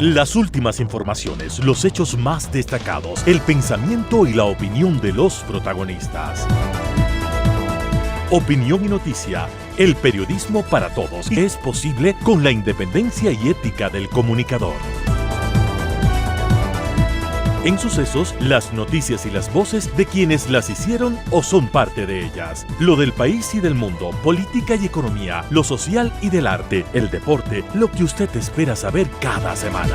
Las últimas informaciones, los hechos más destacados, el pensamiento y la opinión de los protagonistas. Opinión y noticia, el periodismo para todos, es posible con la independencia y ética del comunicador. En Sucesos, las noticias y las voces de quienes las hicieron o son parte de ellas. Lo del país y del mundo, política y economía, lo social y del arte, el deporte, lo que usted espera saber cada semana.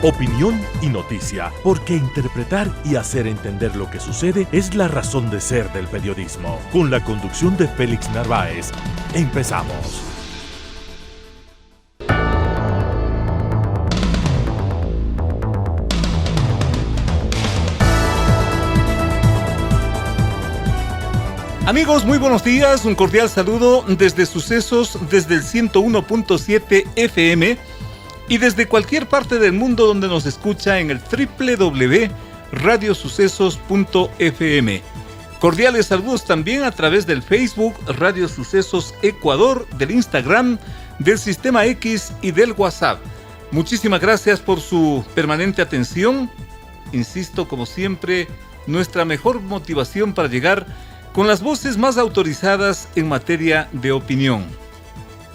Opinión y noticia, porque interpretar y hacer entender lo que sucede es la razón de ser del periodismo. Con la conducción de Félix Narváez, empezamos. Amigos, muy buenos días, un cordial saludo desde Sucesos, desde el 101.7 FM y desde cualquier parte del mundo donde nos escucha en el www.radiosucesos.fm. Cordiales saludos también a través del Facebook Radio Sucesos Ecuador, del Instagram, del Sistema X y del WhatsApp. Muchísimas gracias por su permanente atención. Insisto, como siempre, nuestra mejor motivación para llegar con las voces más autorizadas en materia de opinión.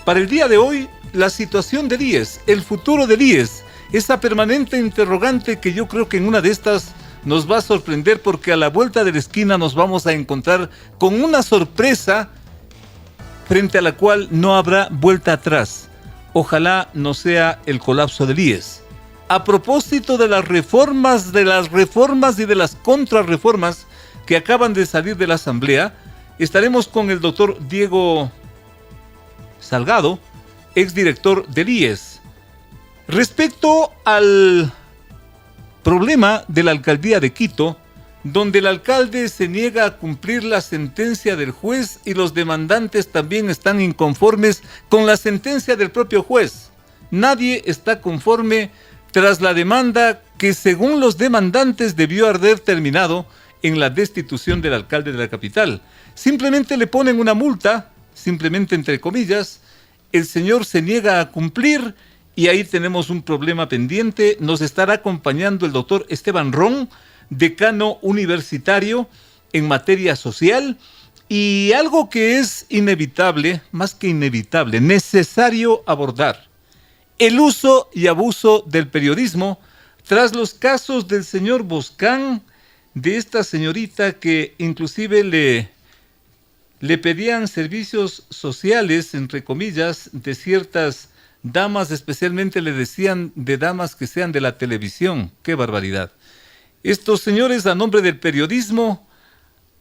Para el día de hoy, la situación del IES, el futuro del IES, esa permanente interrogante que yo creo que en una de estas nos va a sorprender, porque a la vuelta de la esquina nos vamos a encontrar con una sorpresa frente a la cual no habrá vuelta atrás. Ojalá no sea el colapso del IES. A propósito de las reformas y de las contrarreformas que acaban de salir de la Asamblea, estaremos con el doctor Diego Salgado, exdirector del IES. Respecto al problema de la alcaldía de Quito, donde el alcalde se niega a cumplir la sentencia del juez y los demandantes también están inconformes con la sentencia del propio juez. Nadie está conforme tras la demanda que, según los demandantes, debió haber terminado en la destitución del alcalde de la capital. Simplemente le ponen una multa, simplemente entre comillas, el señor se niega a cumplir y ahí tenemos un problema pendiente. Nos estará acompañando el doctor Esteban Ron, decano universitario en materia social, y algo que es inevitable, más que inevitable, necesario abordar: el uso y abuso del periodismo tras los casos del señor Boscán, de esta señorita que inclusive le pedían servicios sociales, entre comillas, de ciertas damas, especialmente le decían de damas que sean de la televisión. ¡Qué barbaridad! Estos señores, a nombre del periodismo,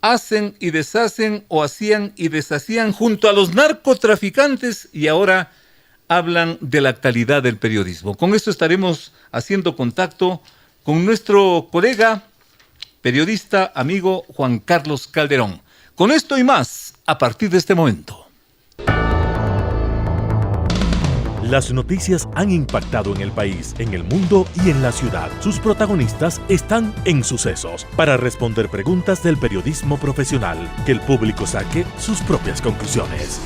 hacen y deshacen, o hacían y deshacían junto a los narcotraficantes, y ahora hablan de la calidad del periodismo. Con esto estaremos haciendo contacto con nuestro colega periodista, amigo Juan Carlos Calderón. Con esto y más, a partir de este momento. Las noticias han impactado en el país, en el mundo y en la ciudad. Sus protagonistas están en Sucesos para responder preguntas del periodismo profesional, que el público saque sus propias conclusiones.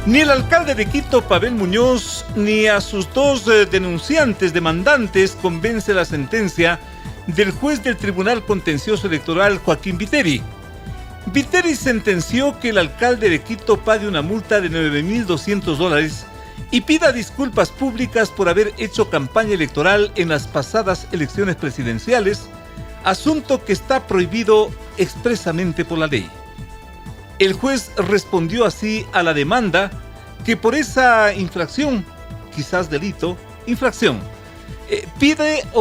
Ni el alcalde de Quito, Pavel Muñoz, ni a sus dos demandantes, convence la sentencia del juez del Tribunal Contencioso Electoral, Joaquín Viteri. Viteri sentenció que el alcalde de Quito pague una multa de $9,200 y pida disculpas públicas por haber hecho campaña electoral en las pasadas elecciones presidenciales, asunto que está prohibido expresamente por la ley. El juez respondió así a la demanda que por esa infracción, quizás delito,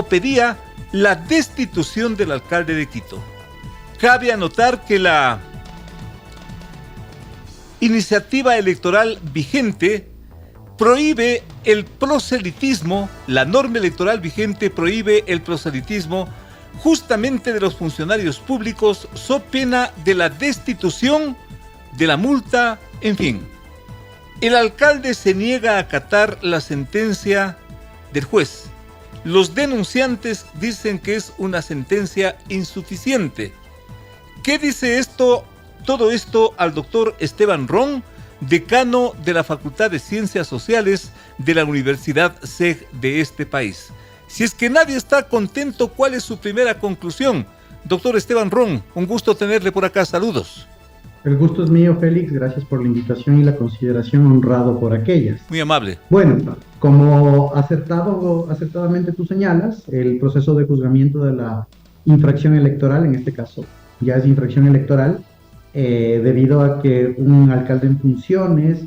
pedía la destitución del alcalde de Quito. Cabe anotar que la iniciativa electoral vigente prohíbe el proselitismo, la norma electoral vigente prohíbe el proselitismo justamente de los funcionarios públicos, so pena de la destitución, de la multa, en fin. El alcalde se niega a acatar la sentencia del juez. Los denunciantes dicen que es una sentencia insuficiente, ¿Qué dice todo esto al doctor Esteban Ron, decano de la Facultad de Ciencias Sociales de la Universidad CEG de este país? Si es que nadie está contento, ¿cuál es su primera conclusión? Doctor Esteban Ron, un gusto tenerle por acá. Saludos. El gusto es mío, Félix. Gracias por la invitación y la consideración, honrado por aquellas. Muy amable. Bueno, como acertadamente tú señalas, el proceso de juzgamiento de la infracción electoral, en este caso ya es infracción electoral, debido a que un alcalde en funciones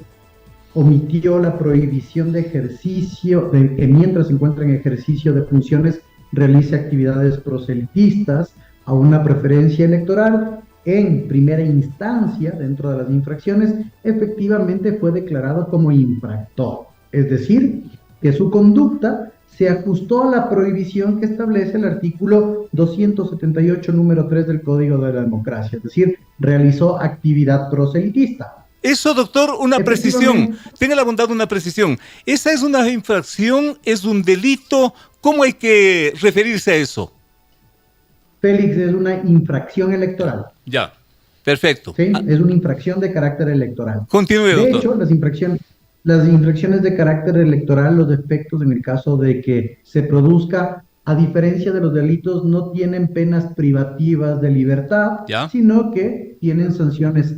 omitió la prohibición de ejercicio, de que mientras se encuentra en ejercicio de funciones realice actividades proselitistas a una preferencia electoral. En primera instancia, dentro de las infracciones, efectivamente fue declarado como infractor, es decir, que su conducta se ajustó a la prohibición que establece el artículo 278, número 3 del Código de la Democracia, es decir, realizó actividad proselitista. Eso, doctor, una precisión. Tenga la bondad de una precisión. ¿Esa es una infracción? ¿Es un delito? ¿Cómo hay que referirse a eso? Félix, es una infracción electoral. Ya, perfecto. ¿Sí? Es una infracción de carácter electoral. Continúe, doctor. De hecho, las infracciones de carácter electoral, los defectos en el caso de que se produzca, a diferencia de los delitos, no tienen penas privativas de libertad, ¿Ya? Sino que tienen sanciones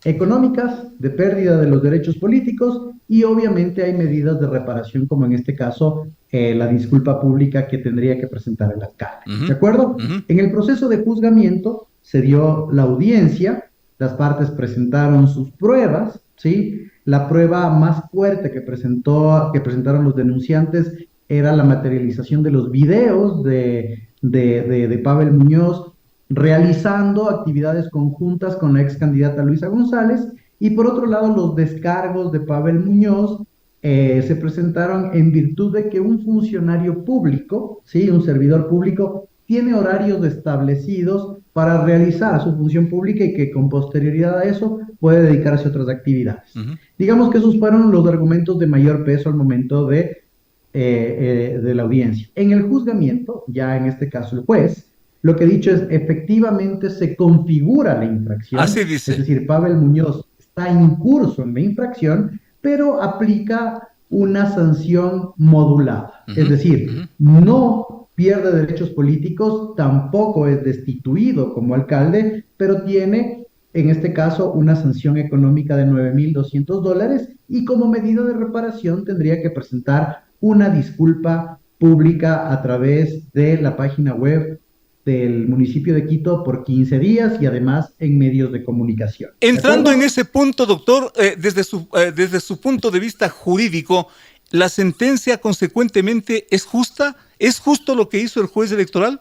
económicas, de pérdida de los derechos políticos, y obviamente hay medidas de reparación, como en este caso la disculpa pública que tendría que presentar el alcalde. ¿De acuerdo? En el proceso de juzgamiento se dio la audiencia, las partes presentaron sus pruebas, ¿sí? La prueba más fuerte que presentaron los denunciantes era la materialización de los videos de Pavel Muñoz realizando actividades conjuntas con la ex candidata Luisa González, y por otro lado los descargos de Pavel Muñoz se presentaron en virtud de que un funcionario público, ¿sí? Un servidor público, tiene horarios establecidos para realizar su función pública y que con posterioridad a eso puede dedicarse a otras actividades. Digamos que esos fueron los argumentos de mayor peso al momento de la audiencia. En el juzgamiento, ya en este caso el juez, lo que he dicho es, efectivamente se configura la infracción. Así dice. Es decir, Pavel Muñoz está incurso en la infracción, pero aplica una sanción modulada. Es decir, no pierde derechos políticos, tampoco es destituido como alcalde, pero tiene, en este caso, una sanción económica de $9,200, y como medida de reparación tendría que presentar una disculpa pública a través de la página web del municipio de Quito por 15 días y además en medios de comunicación. Entrando en ese punto, doctor, desde su punto de vista jurídico, ¿la sentencia consecuentemente es justa? ¿Es justo lo que hizo el juez electoral?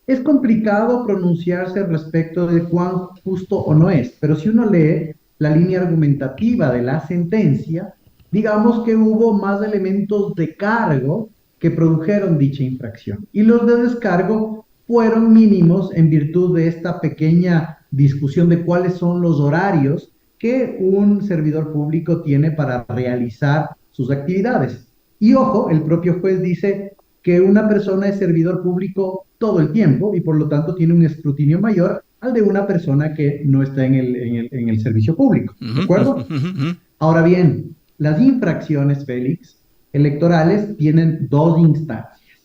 Es complicado pronunciarse respecto de cuán justo o no es, pero si uno lee la línea argumentativa de la sentencia, digamos que hubo más elementos de cargo que produjeron dicha infracción, y los de descargo fueron mínimos en virtud de esta pequeña discusión de cuáles son los horarios que un servidor público tiene para realizar sus actividades. Y ojo, el propio juez dice que una persona es servidor público todo el tiempo y por lo tanto tiene un escrutinio mayor al de una persona que no está en el servicio público, ¿de acuerdo? Ahora bien, las infracciones, Félix, electorales tienen dos instancias,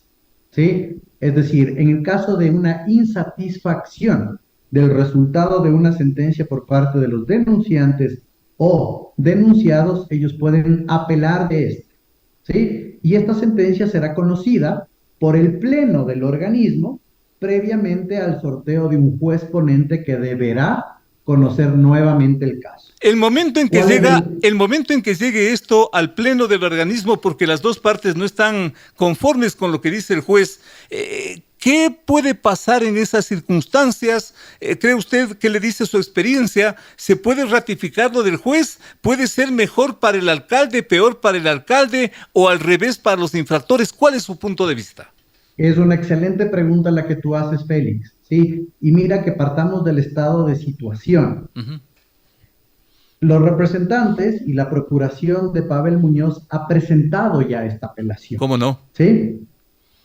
¿sí? Es decir, en el caso de una insatisfacción del resultado de una sentencia por parte de los denunciantes o denunciados, ellos pueden apelar de este, ¿sí? Y esta sentencia será conocida por el pleno del organismo previamente al sorteo de un juez ponente que deberá conocer nuevamente el caso. El momento en que llegue esto al pleno del organismo, porque las dos partes no están conformes con lo que dice el juez, ¿qué puede pasar en esas circunstancias? ¿Cree usted que le dice su experiencia? ¿Se puede ratificar lo del juez? ¿Puede ser mejor para el alcalde, peor para el alcalde o al revés para los infractores? ¿Cuál es su punto de vista? Es una excelente pregunta la que tú haces, Félix, ¿sí? Y mira que partamos del estado de situación. Los representantes y la procuración de Pavel Muñoz ha presentado ya esta apelación. ¿Cómo no? ¿Sí?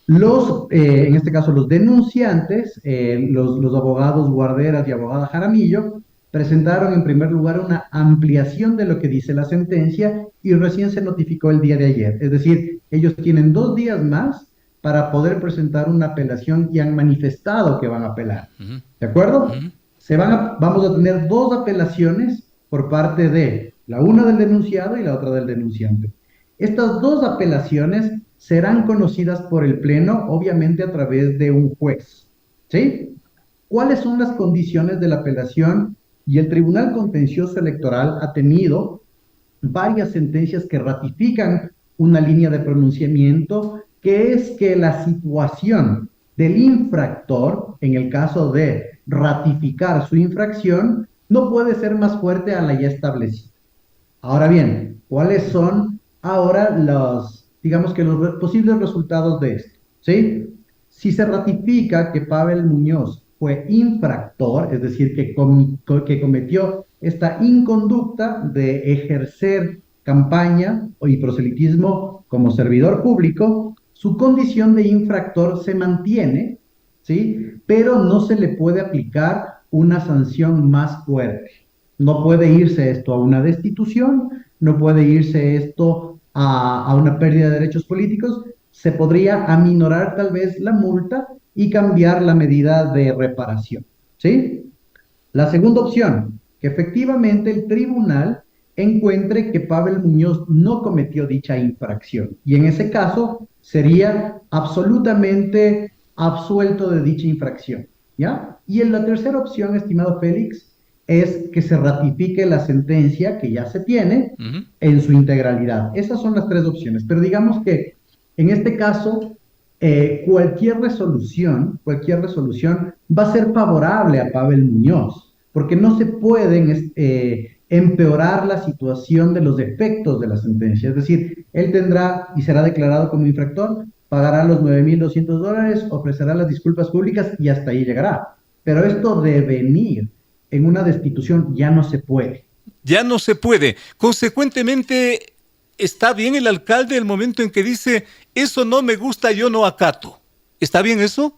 En este caso, los denunciantes, los abogados Guarderas y abogada Jaramillo, presentaron en primer lugar una ampliación de lo que dice la sentencia y recién se notificó el día de ayer. Es decir, ellos tienen 2 días más para poder presentar una apelación y han manifestado que van a apelar. ¿De acuerdo? Vamos a tener 2 apelaciones por parte de la una del denunciado y la otra del denunciante. Estas 2 apelaciones serán conocidas por el Pleno, obviamente a través de un juez. ¿Sí? ¿Cuáles son las condiciones de la apelación? Y el Tribunal Contencioso Electoral ha tenido varias sentencias que ratifican una línea de pronunciamiento, que es que la situación del infractor, en el caso de ratificar su infracción, no puede ser más fuerte a la ya establecida. Ahora bien, ¿cuáles son ahora digamos que los posibles resultados de esto? ¿Sí? Si se ratifica que Pavel Muñoz fue infractor, es decir, que cometió esta inconducta de ejercer campaña y proselitismo como servidor público, su condición de infractor se mantiene, ¿sí? Pero no se le puede aplicar una sanción más fuerte. No puede irse esto a una destitución, no puede irse esto a una pérdida de derechos políticos, se podría aminorar tal vez la multa y cambiar la medida de reparación, ¿sí? La segunda opción, que efectivamente el tribunal encuentre que Pavel Muñoz no cometió dicha infracción y en ese caso sería absolutamente absuelto de dicha infracción, ¿ya? Y en la tercera opción, estimado Félix, es que se ratifique la sentencia que ya se tiene en su integralidad. Esas son las 3 opciones, pero digamos que en este caso cualquier resolución va a ser favorable a Pavel Muñoz, porque no se pueden empeorar la situación de los efectos de la sentencia. Es decir, él tendrá y será declarado como infractor, pagará los $9,200, ofrecerá las disculpas públicas y hasta ahí llegará. Pero esto de venir en una destitución ya no se puede. Ya no se puede. Consecuentemente, ¿está bien el alcalde el momento en que dice, eso no me gusta, yo no acato? ¿Está bien eso?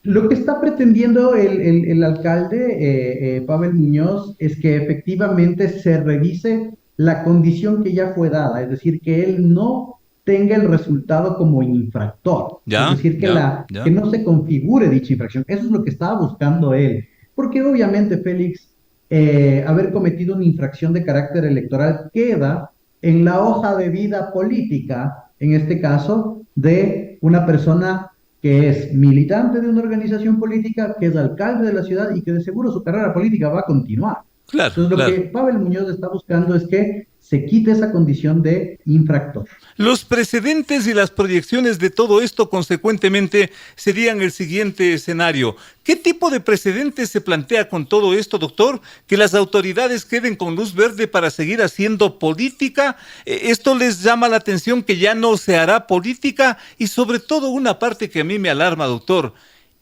Lo que está pretendiendo el alcalde, Pavel Muñoz, es que efectivamente se revise la condición que ya fue dada, es decir, que él no tenga el resultado como infractor, es decir, que no se configure dicha infracción. Eso es lo que estaba buscando él, porque obviamente, Félix, haber cometido una infracción de carácter electoral queda en la hoja de vida política, en este caso, de una persona que es militante de una organización política, que es alcalde de la ciudad y que de seguro su carrera política va a continuar. Claro, Entonces, lo que Pavel Muñoz está buscando es que se quite esa condición de infractor. Los precedentes y las proyecciones de todo esto, consecuentemente, serían el siguiente escenario. ¿Qué tipo de precedentes se plantea con todo esto, doctor? ¿Que las autoridades queden con luz verde para seguir haciendo política? ¿Esto les llama la atención, que ya no se hará política? Y sobre todo una parte que a mí me alarma, doctor.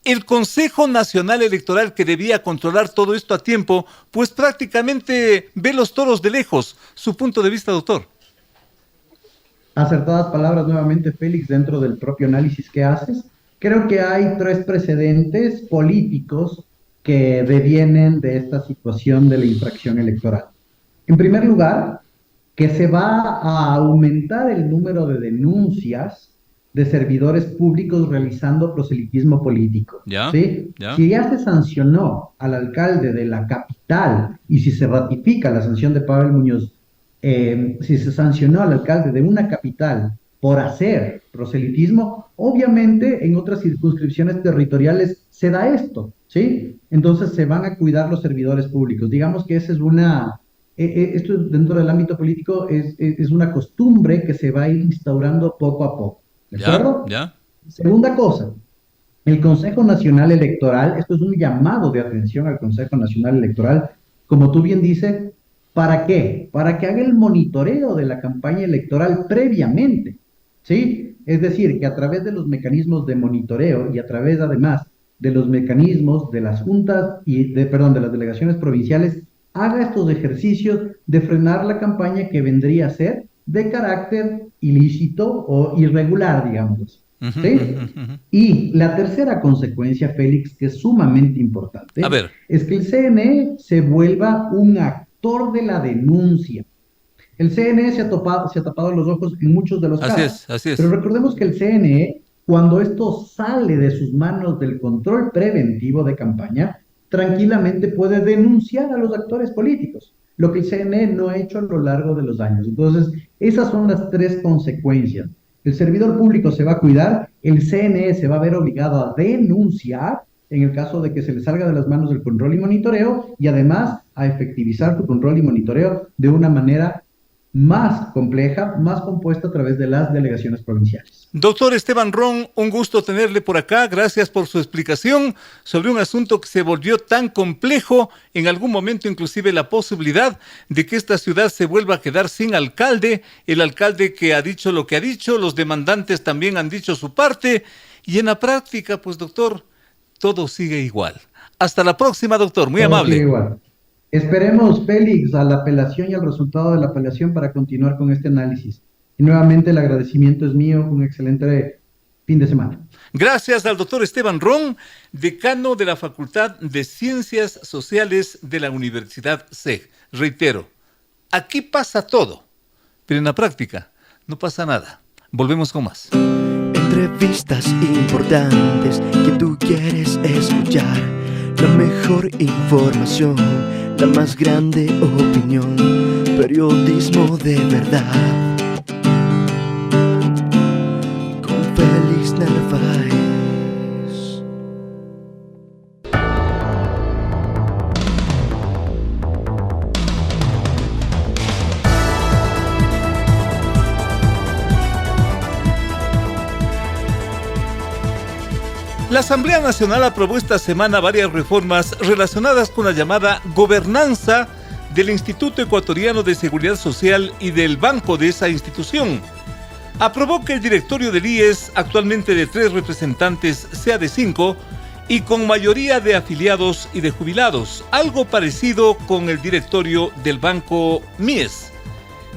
El Consejo Nacional Electoral, que debía controlar todo esto a tiempo, pues prácticamente ve los toros de lejos. ¿Su punto de vista, doctor? Acertadas palabras nuevamente, Félix, dentro del propio análisis que haces. Creo que hay 3 precedentes políticos que devienen de esta situación de la infracción electoral. En primer lugar, que se va a aumentar el número de denuncias de servidores públicos realizando proselitismo político. ¿Sí? Si ya se sancionó al alcalde de la capital y si se ratifica la sanción de Pavel Muñoz, si se sancionó al alcalde de una capital por hacer proselitismo, obviamente en otras circunscripciones territoriales se da esto, ¿sí? Entonces se van a cuidar los servidores públicos. Digamos que esa es esto dentro del ámbito político es una costumbre que se va a ir instaurando poco a poco. ¿De acuerdo? Segunda cosa, el Consejo Nacional Electoral, esto es un llamado de atención al Consejo Nacional Electoral, como tú bien dices, ¿para qué? Para que haga el monitoreo de la campaña electoral previamente, ¿sí? Es decir, que a través de los mecanismos de monitoreo y a través además de los mecanismos de las juntas de las delegaciones provinciales, haga estos ejercicios de frenar la campaña que vendría a ser de carácter ilícito o irregular, digamos. ¿sí? Y la tercera consecuencia, Félix, que es sumamente importante, A ver, es que el CNE se vuelva un actor de la denuncia. El CNE se ha tapado los ojos en muchos de los así casos, es, así pero es. recordemos que el CNE, cuando esto sale de sus manos del control preventivo de campaña, tranquilamente puede denunciar a los actores políticos, lo que el CNE no ha hecho a lo largo de los años. Entonces, esas son las tres consecuencias. El servidor público se va a cuidar, el CNE se va a ver obligado a denunciar en el caso de que se le salga de las manos el control y monitoreo, y además a efectivizar su control y monitoreo de una manera más compleja, más compuesta a través de las delegaciones provinciales. Doctor Esteban Ron, un gusto tenerle por acá. Gracias por su explicación sobre un asunto que se volvió tan complejo, en algún momento inclusive la posibilidad de que esta ciudad se vuelva a quedar sin alcalde, el alcalde que ha dicho lo que ha dicho, los demandantes también han dicho su parte, y en la práctica, pues doctor, todo sigue igual. Hasta la próxima, doctor. Muy Todo amable. sigue igual. Esperemos, Félix, a la apelación y al resultado de la apelación para continuar con este análisis. Y nuevamente el agradecimiento es mío, un excelente fin de semana. Gracias al doctor Esteban Ron, decano de la Facultad de Ciencias Sociales de la Universidad CEG. Reitero, aquí pasa todo, pero en la práctica no pasa nada. Volvemos con más. Entrevistas importantes que tú quieres escuchar. La mejor información, la más grande opinión. Periodismo de verdad. Con Félix Narváez. La Asamblea Nacional aprobó esta semana varias reformas relacionadas con la llamada gobernanza del Instituto Ecuatoriano de Seguridad Social y del banco de esa institución. Aprobó que el directorio del IES, actualmente de 3 representantes, sea de 5 y con mayoría de afiliados y de jubilados, algo parecido con el directorio del banco MIES.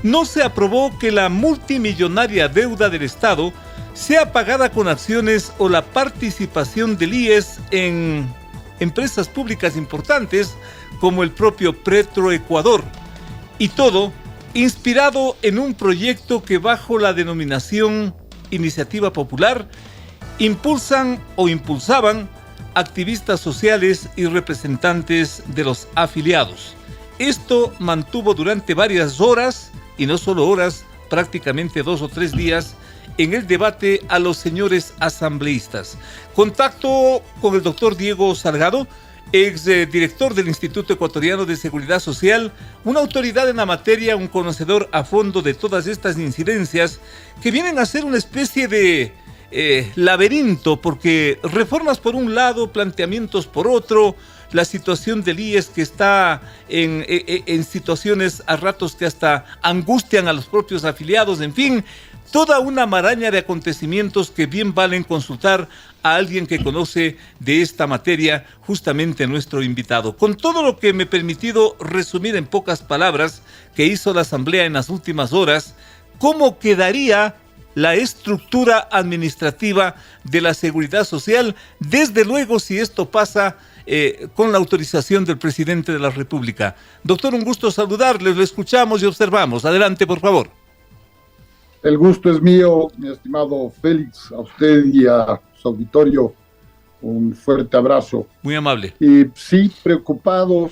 No se aprobó que la multimillonaria deuda del Estado sea pagada con acciones o la participación del IES en empresas públicas importantes como el propio Petroecuador. Y todo inspirado en un proyecto que bajo la denominación Iniciativa Popular impulsan o impulsaban activistas sociales y representantes de los afiliados. Esto mantuvo durante varias horas, y no solo horas, prácticamente 2 o 3 días, en el debate a los señores asambleístas. Contacto con el doctor Diego Salgado, ex director del Instituto Ecuatoriano de Seguridad Social, una autoridad en la materia, un conocedor a fondo de todas estas incidencias que vienen a ser una especie de laberinto, porque reformas por un lado, planteamientos por otro, la situación del IES que está en situaciones a ratos que hasta angustian a los propios afiliados, en fin, toda una maraña de acontecimientos que bien valen consultar a alguien que conoce de esta materia, justamente nuestro invitado. Con todo lo que me he permitido resumir en pocas palabras que hizo la Asamblea en las últimas horas, ¿cómo quedaría la estructura administrativa de la seguridad social? Desde luego, si esto pasa con la autorización del presidente de la República. Doctor, un gusto saludarles, lo escuchamos y observamos. Adelante, por favor. El gusto es mío, mi estimado Félix, a usted y a su auditorio, un fuerte abrazo. Muy amable. Sí, preocupados,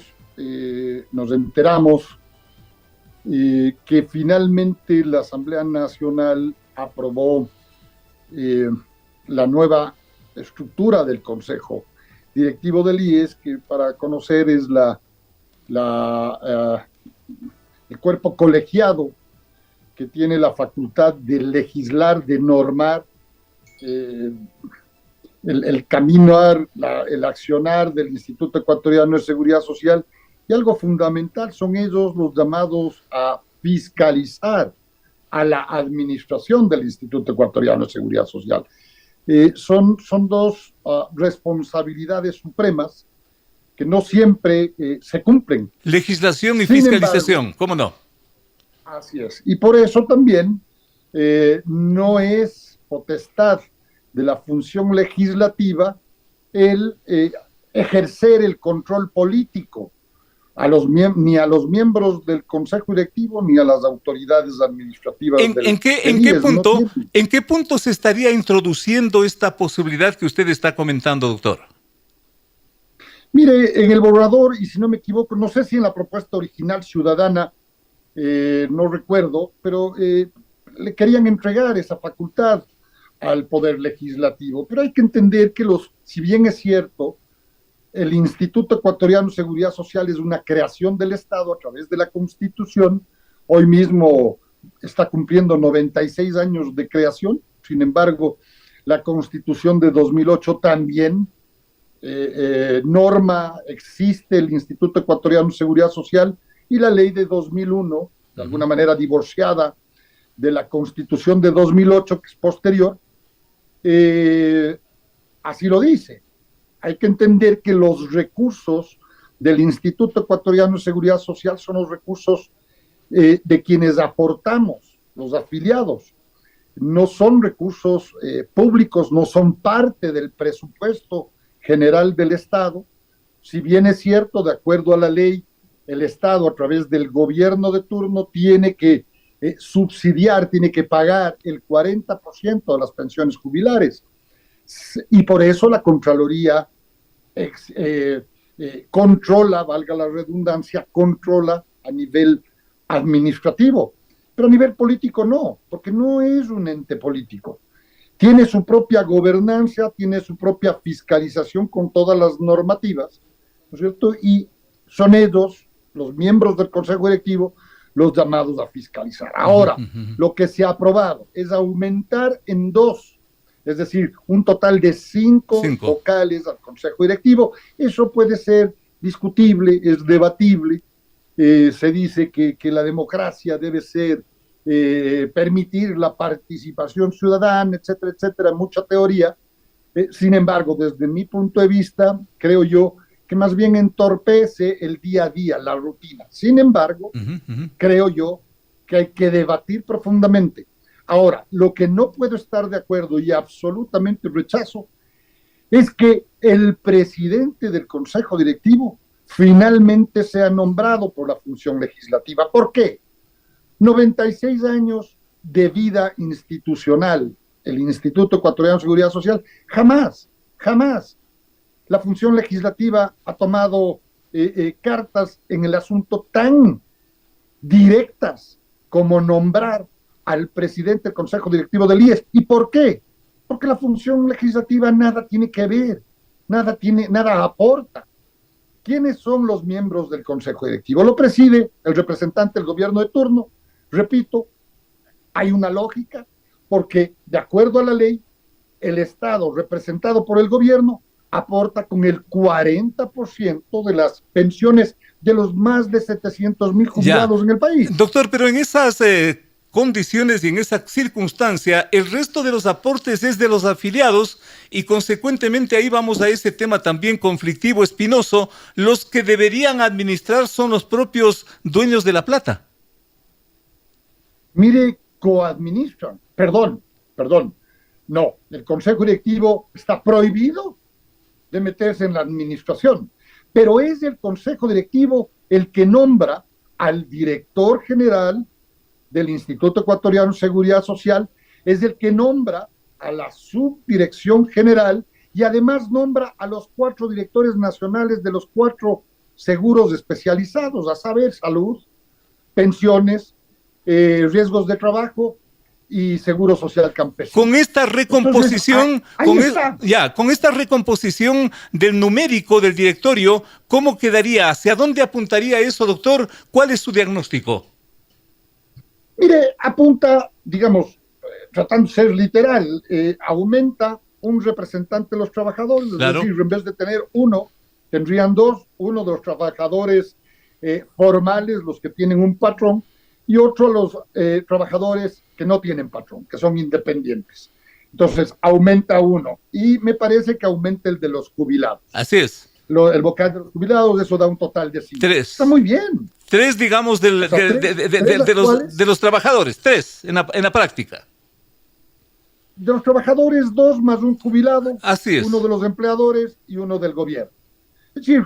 nos enteramos que finalmente la Asamblea Nacional aprobó la nueva estructura del Consejo Directivo del IES, que para conocer es el cuerpo colegiado que tiene la facultad de legislar, de normar el caminar, el accionar del Instituto Ecuatoriano de Seguridad Social, y algo fundamental son ellos los llamados a fiscalizar a la administración del Instituto Ecuatoriano de Seguridad Social. Son dos responsabilidades supremas que no siempre se cumplen. Legislación y Sin fiscalización, embargo, ¿cómo no? Así es. Y por eso también no es potestad de la función legislativa el ejercer el control político ni a los miembros del Consejo Directivo ni a las autoridades administrativas. ¿En qué punto se estaría introduciendo esta posibilidad que usted está comentando, doctor? Mire, en el borrador, y si no me equivoco, no sé si en la propuesta original ciudadana, no recuerdo, pero le querían entregar esa facultad al Poder Legislativo. Pero hay que entender que si bien es cierto, el Instituto Ecuatoriano de Seguridad Social es una creación del Estado a través de la Constitución, hoy mismo está cumpliendo 96 años de creación, sin embargo, la Constitución de 2008 también existe el Instituto Ecuatoriano de Seguridad Social, y la ley de 2001, de alguna manera divorciada de la Constitución de 2008, que es posterior, así lo dice. Hay que entender que los recursos del Instituto Ecuatoriano de Seguridad Social son los recursos de quienes aportamos, los afiliados. No son recursos públicos, no son parte del presupuesto general del Estado. Si bien es cierto, de acuerdo a la ley, el Estado a través del gobierno de turno tiene que subsidiar, tiene que pagar el 40% de las pensiones jubilares. Y por eso la Contraloría controla, valga la redundancia, controla a nivel administrativo, pero a nivel político no, porque no es un ente político. Tiene su propia gobernanza, tiene su propia fiscalización con todas las normativas, ¿no es cierto? Y son ellos, los miembros del Consejo Directivo, los llamados a fiscalizar. Ahora, lo que se ha aprobado es aumentar en 2, es decir, un total de 5 vocales al Consejo Directivo. Eso puede ser discutible, es debatible. Se dice que la democracia debe ser permitir la participación ciudadana, etcétera, etcétera, mucha teoría. Sin embargo, desde mi punto de vista, creo yo que más bien entorpece el día a día, la rutina. Sin embargo, creo yo que hay que debatir profundamente. Ahora, lo que no puedo estar de acuerdo y absolutamente rechazo es que el presidente del Consejo Directivo finalmente sea nombrado por la función legislativa. ¿Por qué? 96 años de vida institucional, el Instituto Ecuatoriano de Seguridad Social, jamás la función legislativa ha tomado cartas en el asunto tan directas como nombrar al presidente del Consejo Directivo del IES. ¿Y por qué? Porque la función legislativa nada tiene que ver, nada aporta. ¿Quiénes son los miembros del Consejo Directivo? Lo preside el representante del gobierno de turno. Repito, hay una lógica, porque de acuerdo a la ley, el Estado representado por el gobierno aporta con el 40% de las pensiones de los más de 700,000 jubilados en el país. Doctor, pero en esas condiciones y en esa circunstancia, el resto de los aportes es de los afiliados y consecuentemente ahí vamos a ese tema también conflictivo, espinoso. Los que deberían administrar son los propios dueños de la plata. Mire, coadministran. Perdón. No, el Consejo Directivo está prohibido de meterse en la administración, pero es el Consejo Directivo el que nombra al director general del Instituto Ecuatoriano de Seguridad Social, es el que nombra a la subdirección general y además nombra a los 4 directores nacionales de los 4 seguros especializados, a saber, salud, pensiones, riesgos de trabajo y seguro social campesino. Con esta recomposición, con esta recomposición del numérico del directorio, ¿cómo quedaría? ¿Hacia dónde apuntaría eso, doctor? ¿Cuál es su diagnóstico? Mire, apunta, digamos, tratando de ser literal, aumenta un representante de los trabajadores, claro. Es decir, en vez de tener 1, tendrían 2, uno de los trabajadores formales, los que tienen un patrón, y otro los trabajadores que no tienen patrón, que son independientes. Entonces, aumenta 1. Y me parece que aumenta el de los jubilados. Así es. El vocal de los jubilados, eso da un total de 5. 3. Está muy bien. 3, digamos, de los trabajadores. 3 en la práctica. de los trabajadores, 2 más un jubilado, Así es. 1 de los empleadores y 1 del gobierno. Es decir,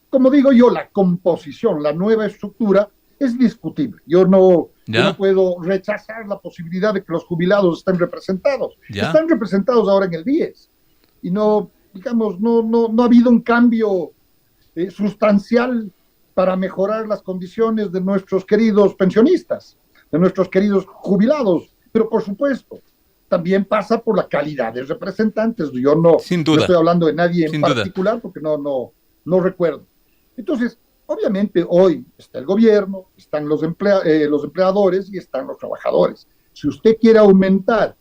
como digo yo, la composición, la nueva estructura es discutible. Yo no puedo rechazar la posibilidad de que los jubilados estén representados. Están representados ahora en el IES y no, digamos, no ha habido un cambio sustancial para mejorar las condiciones de nuestros queridos pensionistas, de nuestros queridos jubilados, pero por supuesto, también pasa por la calidad de representantes. Yo no estoy hablando de nadie en particular porque no recuerdo. Entonces, obviamente hoy está el gobierno, están los empleadores y están los trabajadores. Si usted quiere aumentar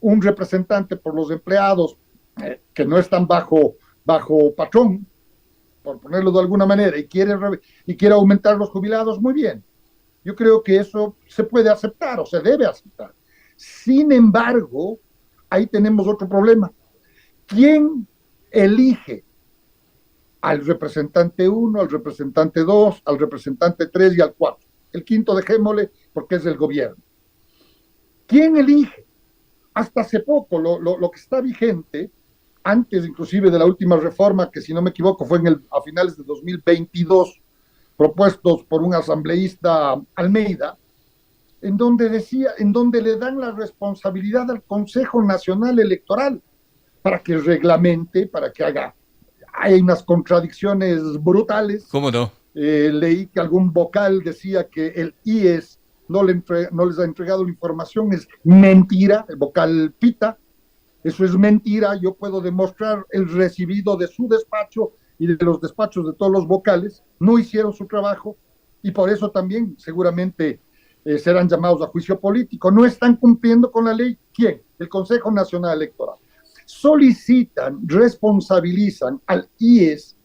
un representante por los empleados que no están bajo patrón, por ponerlo de alguna manera, y quiere aumentar los jubilados, muy bien. Yo creo que eso se puede aceptar o se debe aceptar. Sin embargo, ahí tenemos otro problema. ¿Quién elige al representante 1, al representante 2, al representante 3 y al 4? El quinto dejémosle porque es el gobierno. ¿Quién elige? Hasta hace poco, lo que está vigente, antes inclusive de la última reforma, que si no me equivoco fue a finales de 2022, propuestos por un asambleísta Almeida, en donde le dan la responsabilidad al Consejo Nacional Electoral para que reglamente, para que haga. Hay unas contradicciones brutales. ¿Cómo no? Leí que algún vocal decía que el IES no les ha entregado la información. Es mentira, el vocal Pita. Eso es mentira. Yo puedo demostrar el recibido de su despacho y de los despachos de todos los vocales. No hicieron su trabajo y por eso también seguramente serán llamados a juicio político. No están cumpliendo con la ley. ¿Quién? El Consejo Nacional Electoral. Solicitan, responsabilizan al IES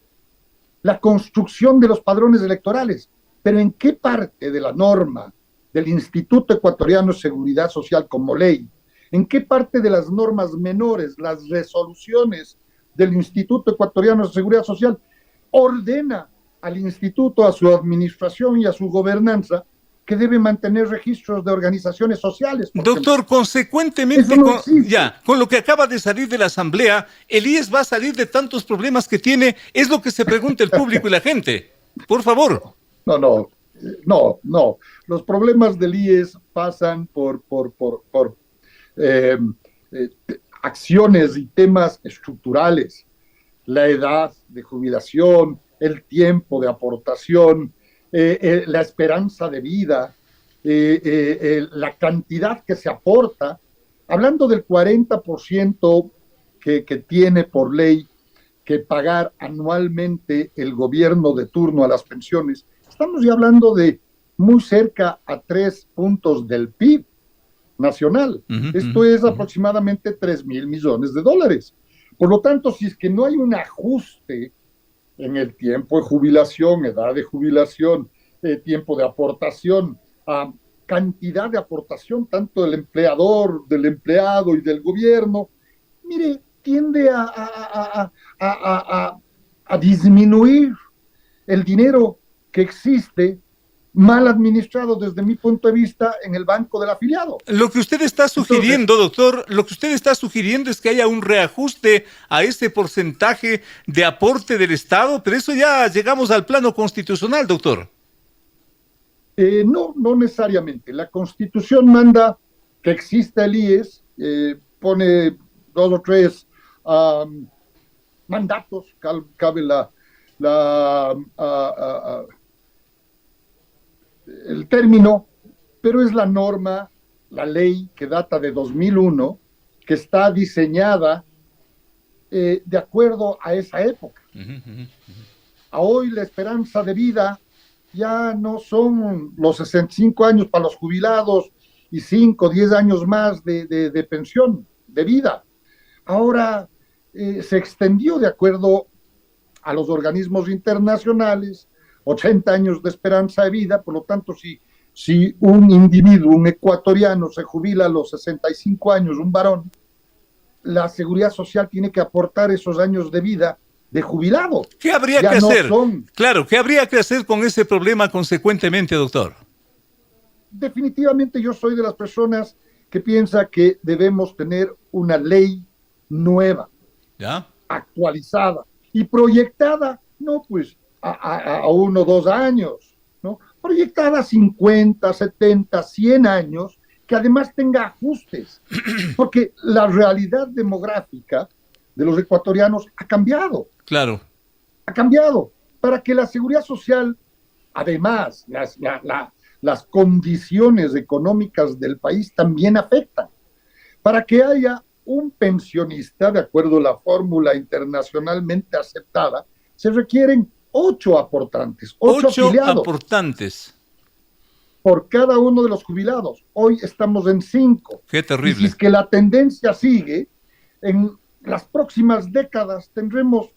la construcción de los padrones electorales. Pero ¿en qué parte de la norma del Instituto Ecuatoriano de Seguridad Social como ley? ¿En qué parte de las normas menores, las resoluciones del Instituto Ecuatoriano de Seguridad Social, ordena al instituto, a su administración y a su gobernanza que debe mantener registros de organizaciones sociales? Doctor, consecuentemente, con lo que acaba de salir de la Asamblea, el IES va a salir de tantos problemas que tiene. Es lo que se pregunta el público y la gente. Por favor. No. Los problemas del IES pasan por acciones y temas estructurales. La edad de jubilación, el tiempo de aportación, la esperanza de vida, la cantidad que se aporta. Hablando del 40% que tiene por ley que pagar anualmente el gobierno de turno a las pensiones, estamos ya hablando de muy cerca a 3 puntos del PIB nacional. Esto es aproximadamente 3,000 millones de dólares. Por lo tanto, si es que no hay un ajuste en el tiempo de jubilación, edad de jubilación, tiempo de aportación, cantidad de aportación, tanto del empleador, del empleado y del gobierno, mire, tiende a disminuir el dinero que existe mal administrado desde mi punto de vista en el banco del afiliado. Lo que usted está sugiriendo, doctor, lo que usted está sugiriendo es que haya un reajuste a ese porcentaje de aporte del Estado, pero eso ya llegamos al plano constitucional, doctor. No necesariamente. La Constitución manda que exista el IES, pone 2 o 3 mandatos, cabe el término, pero es la norma, la ley que data de 2001, que está diseñada de acuerdo a esa época. A hoy la esperanza de vida ya no son los 65 años para los jubilados y 5 o 10 años más de pensión, de vida. Ahora se extendió de acuerdo a los organismos internacionales, 80 años de esperanza de vida. Por lo tanto, si un individuo, un ecuatoriano, se jubila a los 65 años, un varón, la Seguridad Social tiene que aportar esos años de vida de jubilado. ¿Qué habría que hacer? Claro, ¿qué habría que hacer con ese problema consecuentemente, doctor? Definitivamente yo soy de las personas que piensa que debemos tener una ley nueva, ¿Ya? actualizada y proyectada, no pues a 1 o 2 años, ¿no? Proyectada a 50, 70, 100 años, que además tenga ajustes, porque la realidad demográfica de los ecuatorianos ha cambiado. Claro. Ha cambiado para que la seguridad social, además, las condiciones económicas del país también afectan. Para que haya un pensionista, de acuerdo a la fórmula internacionalmente aceptada, se requieren 8 aportantes, 8 afiliados aportantes por cada uno de los jubilados. Hoy estamos en 5. Qué terrible. Y si es que la tendencia sigue, en las próximas décadas tendremos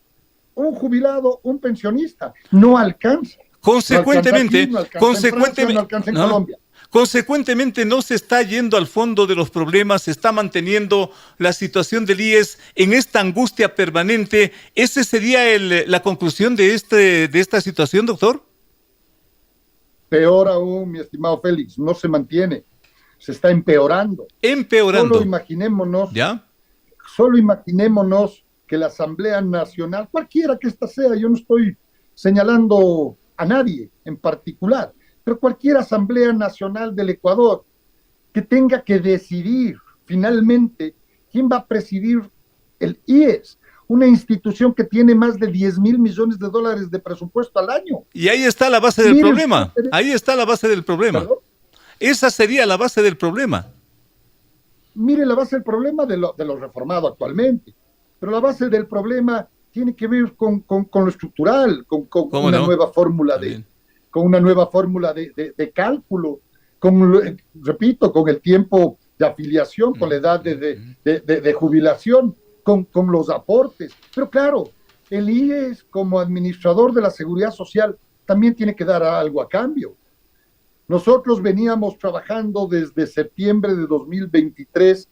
un jubilado, un pensionista. No alcanza. Consecuentemente, no alcanza en Francia, no alcanza en Colombia. Consecuentemente, no se está yendo al fondo de los problemas, se está manteniendo la situación del IES en esta angustia permanente. ¿Esa sería la conclusión de esta situación, doctor? Peor aún, mi estimado Félix, no se mantiene, se está empeorando. Empeorando. Solo imaginémonos que la Asamblea Nacional, cualquiera que ésta sea, yo no estoy señalando a nadie en particular, pero cualquier Asamblea Nacional del Ecuador que tenga que decidir finalmente quién va a presidir el IES, una institución que tiene más de 10,000 millones de dólares de presupuesto al año. Y ahí está la base del problema. Ahí está la base del problema. ¿Perdón? Esa sería la base del problema. Mire la base del problema de lo reformado actualmente, pero la base del problema tiene que ver con lo estructural, con una nueva fórmula con una nueva fórmula de cálculo, repito, con el tiempo de afiliación, con la edad de jubilación, con los aportes. Pero claro, el IES como administrador de la seguridad social también tiene que dar algo a cambio. Nosotros veníamos trabajando desde septiembre de 2023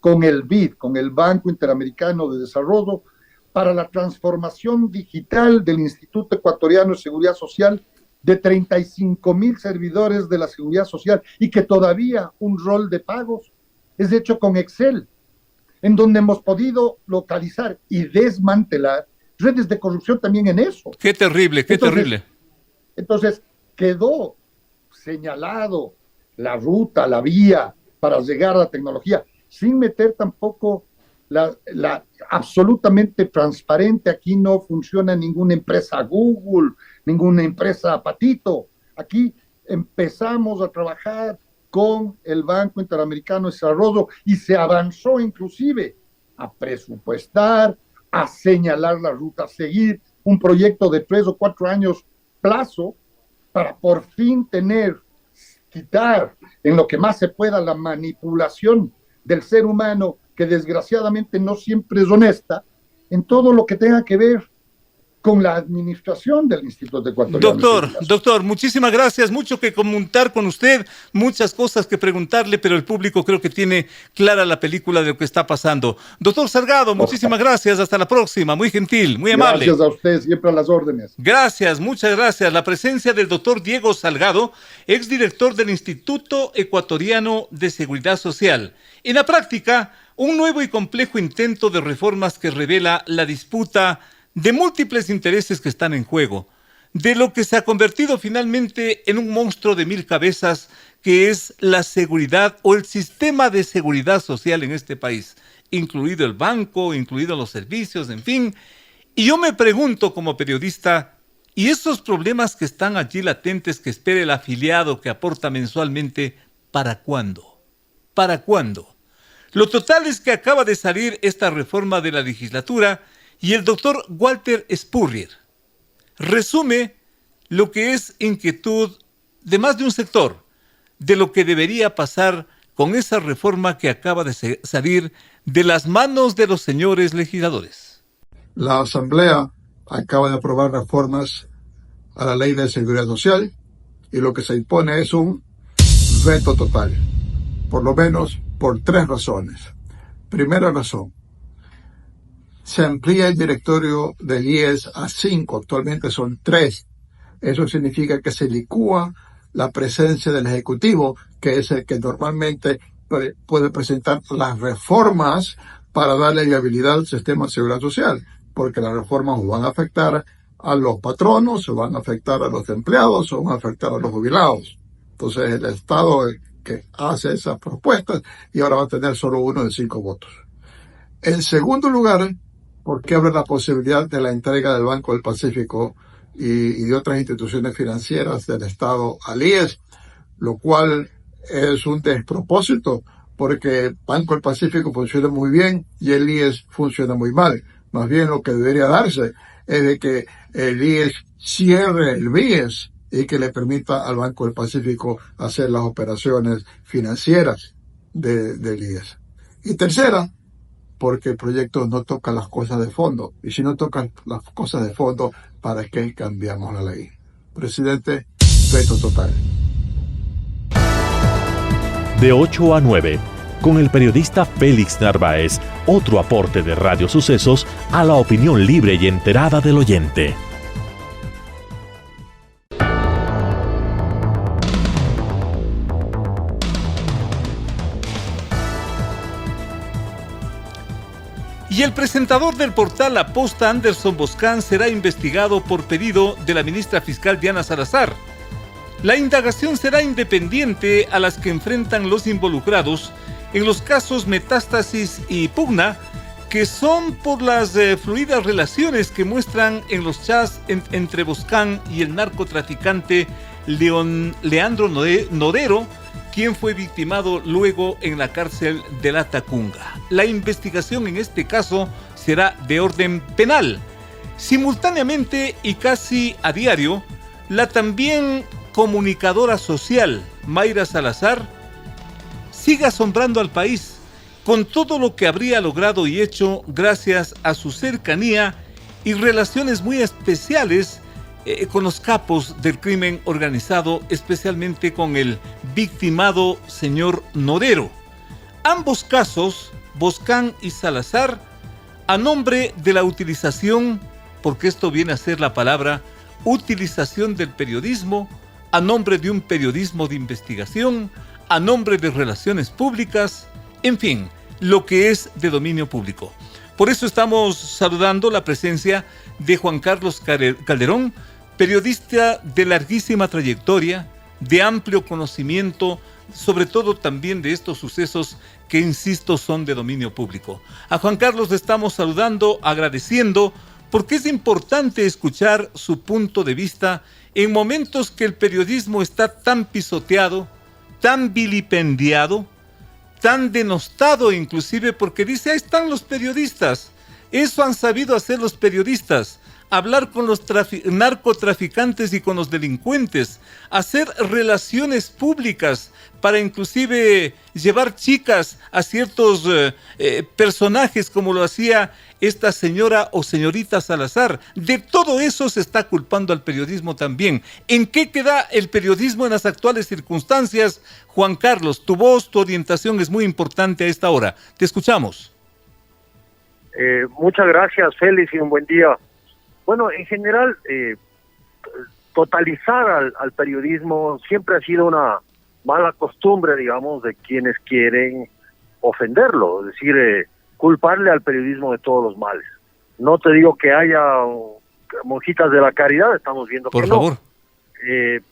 con el BID, con el Banco Interamericano de Desarrollo, para la transformación digital del Instituto Ecuatoriano de Seguridad Social de 35,000 servidores de la seguridad social, y que todavía un rol de pagos es hecho con Excel, en donde hemos podido localizar y desmantelar redes de corrupción también en eso. ¡Qué terrible, qué terrible! Entonces, quedó señalado la ruta, la vía para llegar a la tecnología, sin meter tampoco la absolutamente transparente. Aquí no funciona ninguna empresa Google, ninguna empresa Patito. Aquí empezamos a trabajar con el Banco Interamericano de Desarrollo y se avanzó inclusive a presupuestar, a señalar la ruta a seguir, un proyecto de 3 o 4 años plazo para por fin quitar en lo que más se pueda la manipulación del ser humano, que desgraciadamente no siempre es honesta, en todo lo que tenga que ver con la administración del Instituto Ecuatoriano. Doctor, muchísimas gracias, mucho que comentar con usted, muchas cosas que preguntarle, pero el público creo que tiene clara la película de lo que está pasando. Doctor Salgado, muchísimas gracias, hasta la próxima, muy gentil, muy amable. Gracias a usted, siempre a las órdenes. Gracias, muchas gracias. La presencia del doctor Diego Salgado, exdirector del Instituto Ecuatoriano de Seguridad Social. En la práctica, un nuevo y complejo intento de reformas que revela la disputa de múltiples intereses que están en juego, de lo que se ha convertido finalmente en un monstruo de 1000 cabezas, que es la seguridad o el sistema de seguridad social en este país, incluido el banco, incluidos los servicios, en fin. Y yo me pregunto como periodista, ¿y esos problemas que están allí latentes que espera el afiliado que aporta mensualmente, para cuándo? ¿Para cuándo? Lo total es que acaba de salir esta reforma de la legislatura y el doctor Walter Spurrier resume lo que es inquietud de más de un sector, de lo que debería pasar con esa reforma que acaba de salir de las manos de los señores legisladores. La Asamblea acaba de aprobar reformas a la Ley de Seguridad Social y lo que se impone es un veto total, por lo menos por 3 razones. Primera razón, se amplía el directorio del IES a 5, actualmente son 3. Eso significa que se licúa la presencia del Ejecutivo, que es el que normalmente puede presentar las reformas para darle viabilidad al sistema de seguridad social, porque las reformas van a afectar a los patronos, o van a afectar a los empleados, o van a afectar a los jubilados. Entonces el Estado que hace esas propuestas y ahora va a tener solo 1 de 5 votos. En segundo lugar, porque abre la posibilidad de la entrega del Banco del Pacífico y de otras instituciones financieras del Estado al IES, lo cual es un despropósito, porque Banco del Pacífico funciona muy bien y el IES funciona muy mal. Más bien lo que debería darse es de que el IES cierre el BIES y que le permita al Banco del Pacífico hacer las operaciones financieras del IES. Y tercera, porque el proyecto no toca las cosas de fondo. Y si no tocan las cosas de fondo, ¿para qué cambiamos la ley? Presidente, veto total. De 8 a 9, con el periodista Félix Narváez, otro aporte de Radio Sucesos a la opinión libre y enterada del oyente. Y el presentador del portal La Posta, Anderson Boscan, será investigado por pedido de la ministra fiscal Diana Salazar. La indagación será independiente a las que enfrentan los involucrados en los casos Metástasis y Pugna, que son por las fluidas relaciones que muestran en los chats entre Boscan y el narcotraficante Leandro Nodero, quien fue victimado luego en la cárcel de La Tacunga. La investigación en este caso será de orden penal. Simultáneamente y casi a diario, la también comunicadora social Mayra Salazar sigue asombrando al país con todo lo que habría logrado y hecho gracias a su cercanía y relaciones muy especiales con los capos del crimen organizado, especialmente con el victimado señor Nodero. Ambos casos, Boscan y Salazar, a nombre de la utilización, porque esto viene a ser la palabra, utilización del periodismo, a nombre de un periodismo de investigación, a nombre de relaciones públicas, en fin, lo que es de dominio público. Por eso estamos saludando la presencia de Juan Carlos Calderón, periodista de larguísima trayectoria, de amplio conocimiento, sobre todo también de estos sucesos que, insisto, son de dominio público. A Juan Carlos le estamos saludando, agradeciendo, porque es importante escuchar su punto de vista en momentos que el periodismo está tan pisoteado, tan vilipendiado, tan denostado inclusive, porque dice, ahí están los periodistas, eso han sabido hacer los periodistas, hablar con los narcotraficantes y con los delincuentes, hacer relaciones públicas para inclusive llevar chicas a ciertos personajes como lo hacía esta señora o señorita Salazar. De todo eso se está culpando al periodismo también. ¿En qué queda el periodismo en las actuales circunstancias? Juan Carlos, tu voz, tu orientación es muy importante a esta hora. Te escuchamos. Muchas gracias, Félix, y un buen día. Bueno, en general, totalizar al periodismo siempre ha sido una mala costumbre, digamos, de quienes quieren ofenderlo, es decir, culparle al periodismo de todos los males. No te digo que haya monjitas de la caridad, estamos viendo por que favor. No.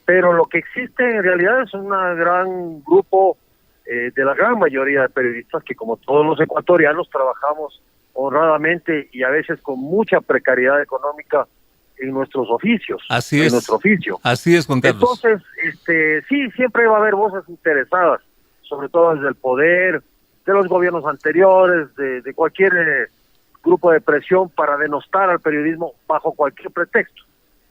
Pero lo que existe en realidad es un gran grupo de la gran mayoría de periodistas que, como todos los ecuatorianos, trabajamos honradamente y a veces con mucha precariedad económica en nuestros oficios. Así es. En nuestro oficio. Así es, Juan Carlos. Entonces, sí, siempre va a haber voces interesadas, sobre todo desde el poder, de los gobiernos anteriores, de cualquier grupo de presión para denostar al periodismo bajo cualquier pretexto.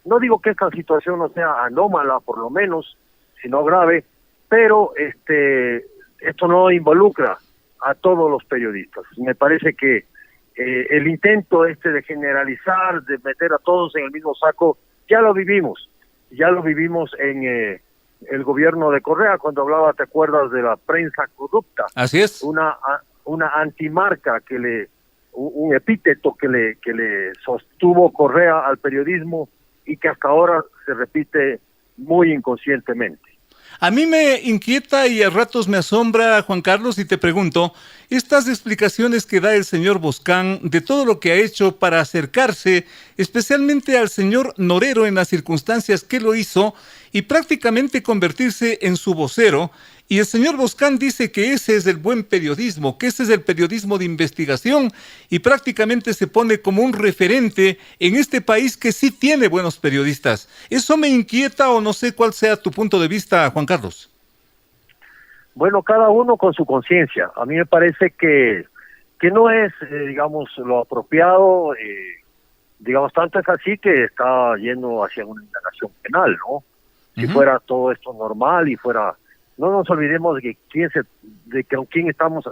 No digo que esta situación no sea anómala, por lo menos, sino grave, pero esto no involucra a todos los periodistas. Me parece que el intento de generalizar, de meter a todos en el mismo saco, ya lo vivimos en el gobierno de Correa, cuando hablaba, ¿te acuerdas?, de la prensa corrupta. Así es. Una antimarca, un epíteto que le sostuvo Correa al periodismo y que hasta ahora se repite muy inconscientemente. A mí me inquieta y a ratos me asombra, Juan Carlos, y te pregunto, estas explicaciones que da el señor Boscán de todo lo que ha hecho para acercarse especialmente al señor Norero en las circunstancias que lo hizo y prácticamente convertirse en su vocero. Y el señor Boscán dice que ese es el buen periodismo, que ese es el periodismo de investigación y prácticamente se pone como un referente en este país que sí tiene buenos periodistas. Eso me inquieta o no sé cuál sea tu punto de vista, Juan Carlos. Bueno, cada uno con su conciencia. A mí me parece que no es, digamos, lo apropiado, digamos, tanto es así que está yendo hacia una indagación penal, ¿no? Si fuera todo esto normal y fuera... No nos olvidemos de quién estamos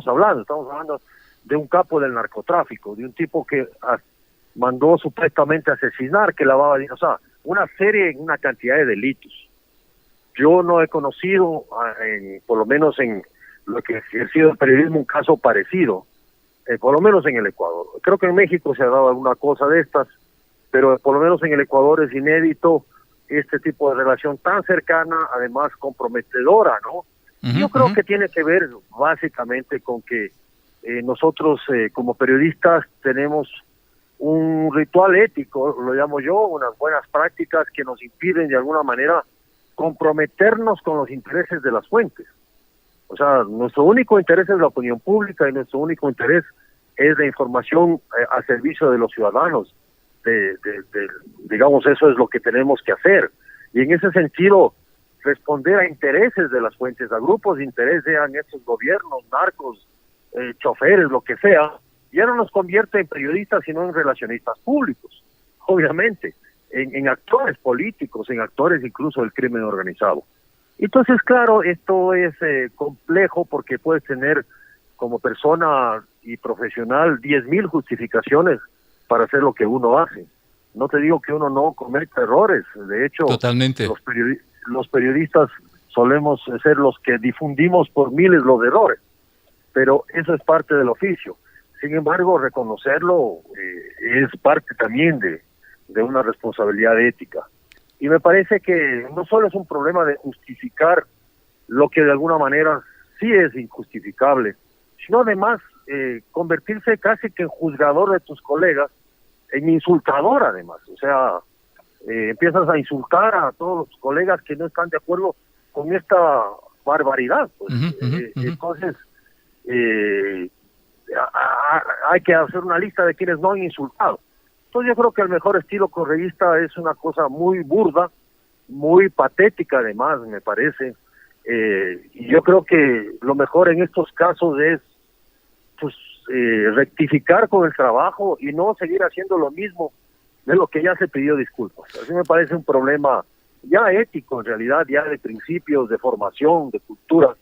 hablando. Estamos hablando de un capo del narcotráfico, de un tipo que mandó supuestamente asesinar, que lavaba dinero, o sea, una cantidad de delitos. Yo no he conocido, por lo menos en lo que ha sido el periodismo, un caso parecido, por lo menos en el Ecuador. Creo que en México se ha dado alguna cosa de estas, pero por lo menos en el Ecuador es inédito este tipo de relación tan cercana, además comprometedora, ¿no? Yo creo que tiene que ver básicamente con que nosotros como periodistas tenemos un ritual ético, lo llamo yo, unas buenas prácticas que nos impiden de alguna manera comprometernos con los intereses de las fuentes. O sea, nuestro único interés es la opinión pública y nuestro único interés es la información al servicio de los ciudadanos. Digamos, eso es lo que tenemos que hacer. Y en ese sentido, responder a intereses de las fuentes, a grupos de interés, sean estos gobiernos, narcos, choferes, lo que sea, ya no nos convierte en periodistas, sino en relacionistas públicos, obviamente, en actores políticos, en actores incluso del crimen organizado. Entonces, claro, esto es complejo porque puedes tener como persona y profesional 10,000 justificaciones para hacer lo que uno hace. No te digo que uno no cometa errores, de hecho, totalmente. Los periodistas solemos ser los que difundimos por miles los errores, pero eso es parte del oficio. Sin embargo, reconocerlo es parte también de una responsabilidad ética. Y me parece que no solo es un problema de justificar lo que de alguna manera sí es injustificable, sino además convertirse casi que en juzgador de tus colegas, en insultador además. O sea, empiezas a insultar a todos los colegas que no están de acuerdo con esta barbaridad. Pues. Entonces, hay que hacer una lista de quienes no han insultado. Entonces yo creo que el mejor estilo correísta es una cosa muy burda, muy patética además, me parece. Y yo creo que lo mejor en estos casos es pues rectificar con el trabajo y no seguir haciendo lo mismo de lo que ya se pidió disculpas. Así me parece un problema ya ético, en realidad, ya de principios, de formación, de cultura,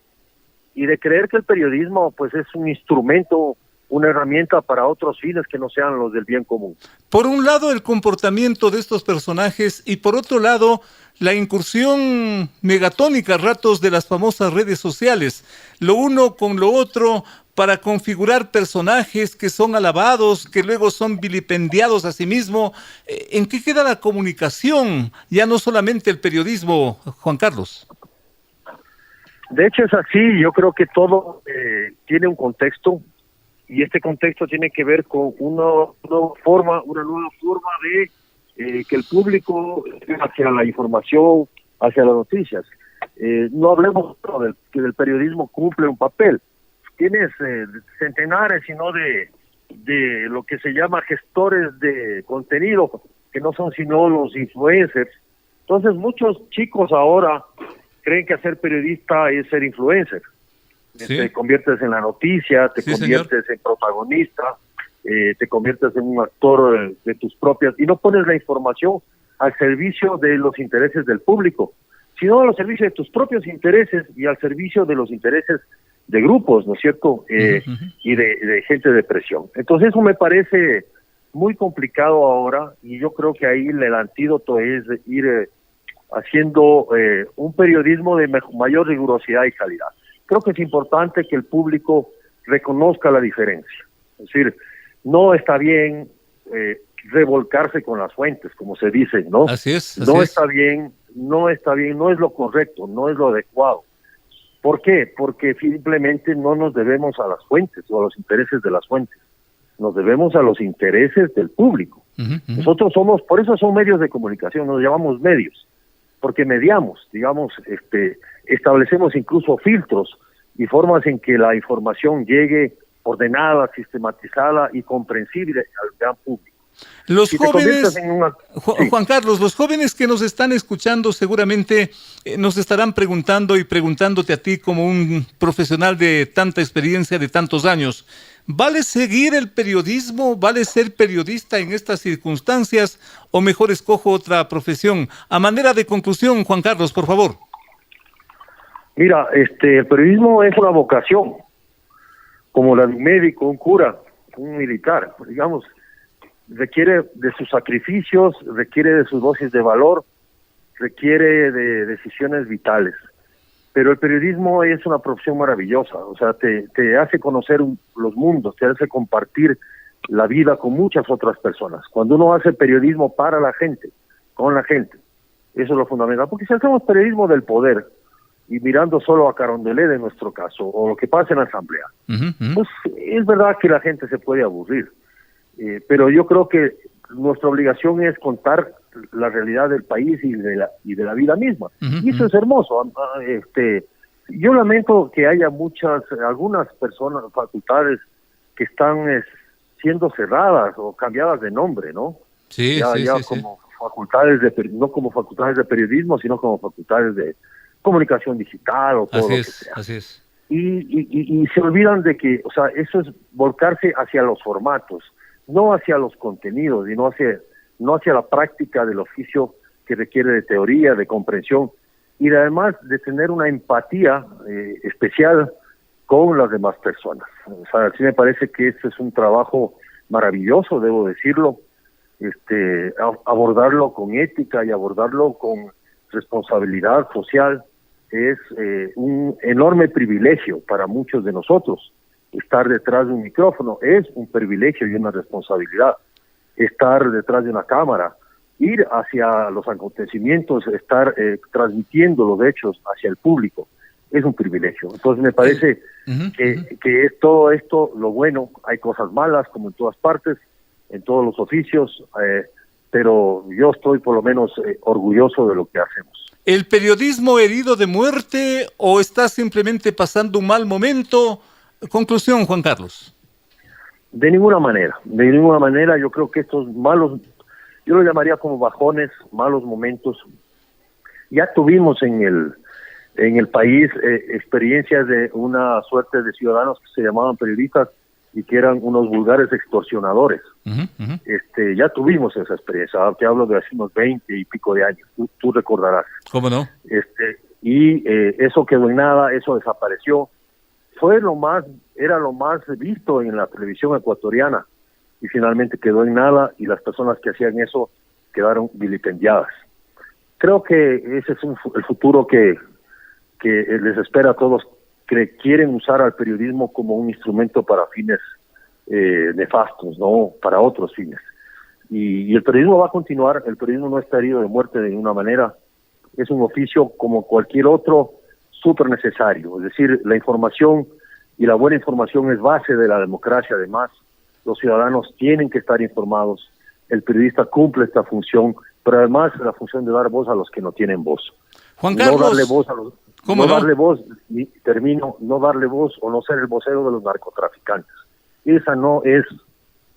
y de creer que el periodismo pues es un instrumento, una herramienta para otros fines que no sean los del bien común. Por un lado, el comportamiento de estos personajes y por otro lado, la incursión megatónica a ratos de las famosas redes sociales, lo uno con lo otro para configurar personajes que son alabados, que luego son vilipendiados a sí mismo. ¿En qué queda la comunicación? Ya no solamente el periodismo, Juan Carlos. De hecho es así, yo creo que todo tiene un contexto, y este contexto tiene que ver con una nueva forma de que el público hacia la información, hacia las noticias. No hablemos que el periodismo cumple un papel. Tienes centenares, sino de lo que se llama gestores de contenido, que no son sino los influencers. Entonces muchos chicos ahora creen que ser periodista es ser influencer. ¿Sí? Te conviertes en la noticia, te conviertes en protagonista, te conviertes en un actor de tus propias, y no pones la información al servicio de los intereses del público, sino al servicio de tus propios intereses y al servicio de los intereses de grupos, ¿no es cierto? Y de gente de presión. Entonces eso me parece muy complicado ahora, y yo creo que ahí el antídoto es ir haciendo un periodismo de mayor rigurosidad y calidad. Creo que es importante que el público reconozca la diferencia. Es decir, no está bien revolcarse con las fuentes, como se dice, ¿no? Así es. No está bien no está bien, no es lo correcto, no es lo adecuado. ¿Por qué? Porque simplemente no nos debemos a las fuentes o a los intereses de las fuentes, nos debemos a los intereses del público. Nosotros somos, por eso son medios de comunicación, nos llamamos medios, porque mediamos, digamos, establecemos incluso filtros y formas en que la información llegue ordenada, sistematizada y comprensible al gran público. Los jóvenes, Sí. Juan Carlos, los jóvenes que nos están escuchando seguramente nos estarán preguntando y preguntándote a ti como un profesional de tanta experiencia, de tantos años, ¿vale seguir el periodismo? ¿Vale ser periodista en estas circunstancias? ¿O mejor escojo otra profesión? A manera de conclusión, Juan Carlos, por favor. Mira, el periodismo es una vocación, como la de un médico, un cura, un militar, digamos, requiere de sus sacrificios, requiere de sus dosis de valor, requiere de decisiones vitales. Pero el periodismo es una profesión maravillosa, o sea, te hace conocer los mundos, te hace compartir la vida con muchas otras personas. Cuando uno hace periodismo para la gente, con la gente, eso es lo fundamental, porque si hacemos periodismo del poder, y mirando solo a Carondelet en nuestro caso, o lo que pasa en la asamblea, pues es verdad que la gente se puede aburrir. Pero yo creo que nuestra obligación es contar la realidad del país y de la vida misma. Y eso es hermoso. Yo lamento que haya algunas personas, facultades, que están siendo cerradas o cambiadas de nombre, ¿no? Sí, como facultades no como facultades de periodismo, sino como facultades de comunicación digital o todo lo que sea. Así es. Y se olvidan de que, o sea, eso es volcarse hacia los formatos, no hacia los contenidos y no hacia la práctica del oficio que requiere de teoría, de comprensión y además de tener una empatía especial con las demás personas. O sea, sí me parece que este es un trabajo maravilloso, debo decirlo, abordarlo con ética y abordarlo con responsabilidad social es un enorme privilegio para muchos de nosotros. Estar detrás de un micrófono es un privilegio y una responsabilidad. Estar detrás de una cámara, ir hacia los acontecimientos, estar transmitiendo los hechos hacia el público, es un privilegio. Entonces me parece que es todo esto lo bueno. Hay cosas malas como en todas partes, en todos los oficios, pero yo estoy por lo menos orgulloso de lo que hacemos. ¿El periodismo herido de muerte o está simplemente pasando un mal momento? Conclusión, Juan Carlos. De ninguna manera. Yo creo que estos malos, yo lo llamaría como bajones, malos momentos. Ya tuvimos en el país experiencias de una suerte de ciudadanos que se llamaban periodistas y que eran unos vulgares extorsionadores. Ya tuvimos esa experiencia, te hablo de hace unos 20 y pico de años, tú recordarás. ¿Cómo no? Eso quedó en nada, eso desapareció. Era lo más visto en la televisión ecuatoriana y finalmente quedó en nada y las personas que hacían eso quedaron vilipendiadas. Creo que ese es el futuro que les espera a todos que quieren usar al periodismo como un instrumento para fines nefastos, no para otros fines. Y el periodismo va a continuar, el periodismo no está herido de muerte de ninguna manera, es un oficio como cualquier otro súper necesario, es decir, la información y la buena información es base de la democracia. Además, los ciudadanos tienen que estar informados, el periodista cumple esta función, pero además la función de dar voz a los que no tienen voz. Juan Carlos, no darle voz a los no darle voz o no ser el vocero de los narcotraficantes. Esa no es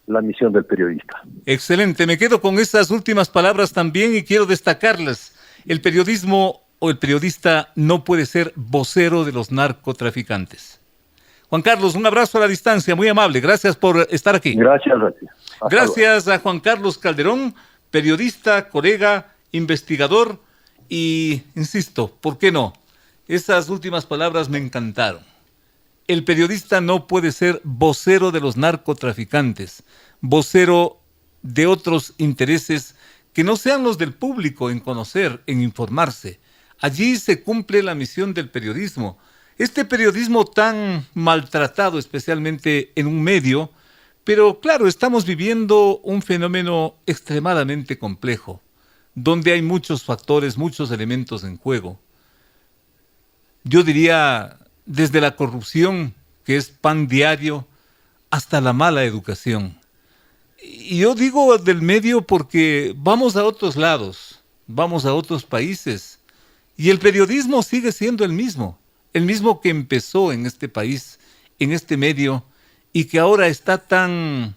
la misión del periodista. Excelente, me quedo con estas últimas palabras también y quiero destacarlas. El periodismo o el periodista no puede ser vocero de los narcotraficantes. Juan Carlos, un abrazo a la distancia, muy amable, gracias por estar aquí. Gracias a ti. Gracias a Juan Carlos Calderón, periodista, colega, investigador y, insisto, ¿por qué no? Esas últimas palabras me encantaron. El periodista no puede ser vocero de los narcotraficantes, vocero de otros intereses que no sean los del público en conocer, en informarse. Allí se cumple la misión del periodismo. Este periodismo tan maltratado, especialmente en un medio, pero claro, estamos viviendo un fenómeno extremadamente complejo. donde hay muchos factores, muchos elementos en juego. Yo diría desde la corrupción, que es pan diario, hasta la mala educación. Y yo digo del medio porque vamos a otros lados, vamos a otros países, y el periodismo sigue siendo el mismo que empezó en este país, en este medio, y que ahora está tan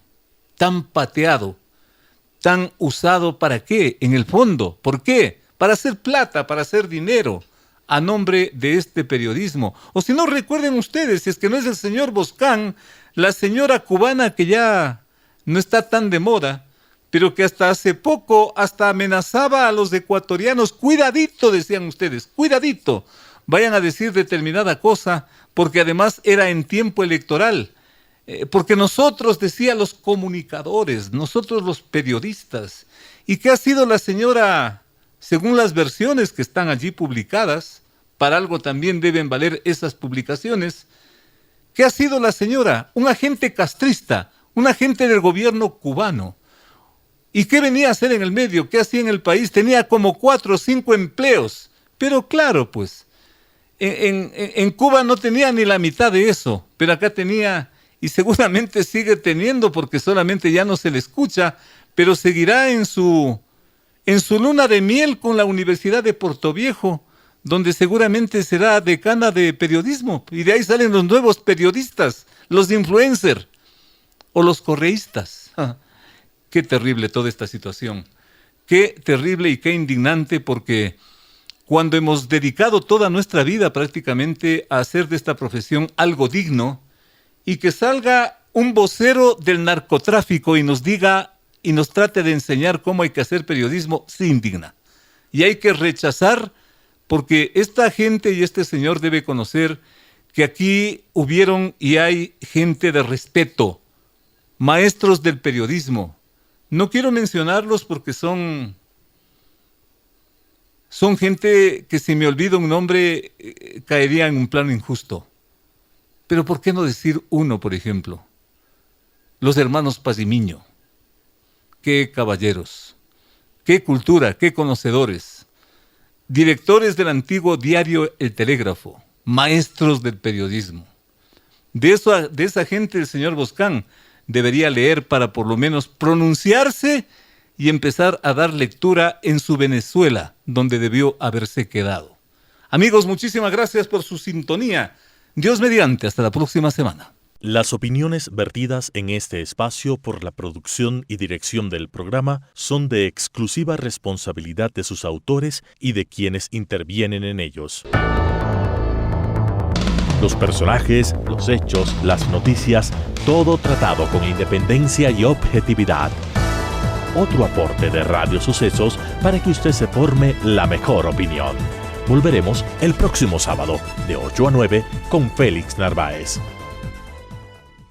pateado, tan usado. ¿Para qué? En el fondo, ¿por qué? Para hacer plata, para hacer dinero a nombre de este periodismo. O si no, recuerden ustedes, si es que no es el señor Boscán, la señora cubana que ya no está tan de moda, pero que hasta hace poco hasta amenazaba a los ecuatorianos. Cuidadito, decían ustedes, cuidadito, vayan a decir determinada cosa, porque además era en tiempo electoral. Porque nosotros, decía, los comunicadores, nosotros los periodistas. ¿Y qué ha sido la señora, según las versiones que están allí publicadas? Para algo también deben valer esas publicaciones. ¿Qué ha sido la señora? Un agente castrista, un agente del gobierno cubano. ¿Y qué venía a hacer en el medio? ¿Qué hacía en el país? Tenía como 4 o 5 empleos. Pero claro, pues, en Cuba no tenía ni la mitad de eso, pero acá tenía, y seguramente sigue teniendo, porque solamente ya no se le escucha, pero seguirá en su luna de miel con la Universidad de Portoviejo, donde seguramente será decana de periodismo, y de ahí salen los nuevos periodistas, los influencers o los correístas. Qué terrible toda esta situación, qué terrible y qué indignante, porque cuando hemos dedicado toda nuestra vida prácticamente a hacer de esta profesión algo digno, y que salga un vocero del narcotráfico y nos diga y nos trate de enseñar cómo hay que hacer periodismo, se indigna. Y hay que rechazar, porque esta gente y este señor debe conocer que aquí hubieron y hay gente de respeto, maestros del periodismo. No quiero mencionarlos porque son gente que, si me olvido un nombre, caería en un plano injusto. Pero ¿por qué no decir uno, por ejemplo? Los hermanos Pazimiño. Qué caballeros, qué cultura, qué conocedores. Directores del antiguo diario El Telégrafo, maestros del periodismo. De esa gente el señor Boscán debería leer para por lo menos pronunciarse y empezar a dar lectura en su Venezuela, donde debió haberse quedado. Amigos, muchísimas gracias por su sintonía. Dios mediante, hasta la próxima semana. Las opiniones vertidas en este espacio por la producción y dirección del programa son de exclusiva responsabilidad de sus autores y de quienes intervienen en ellos. Los personajes, los hechos, las noticias, todo tratado con independencia y objetividad. Otro aporte de Radio Sucesos para que usted se forme la mejor opinión. Volveremos el próximo sábado de 8 a 9 con Félix Narváez.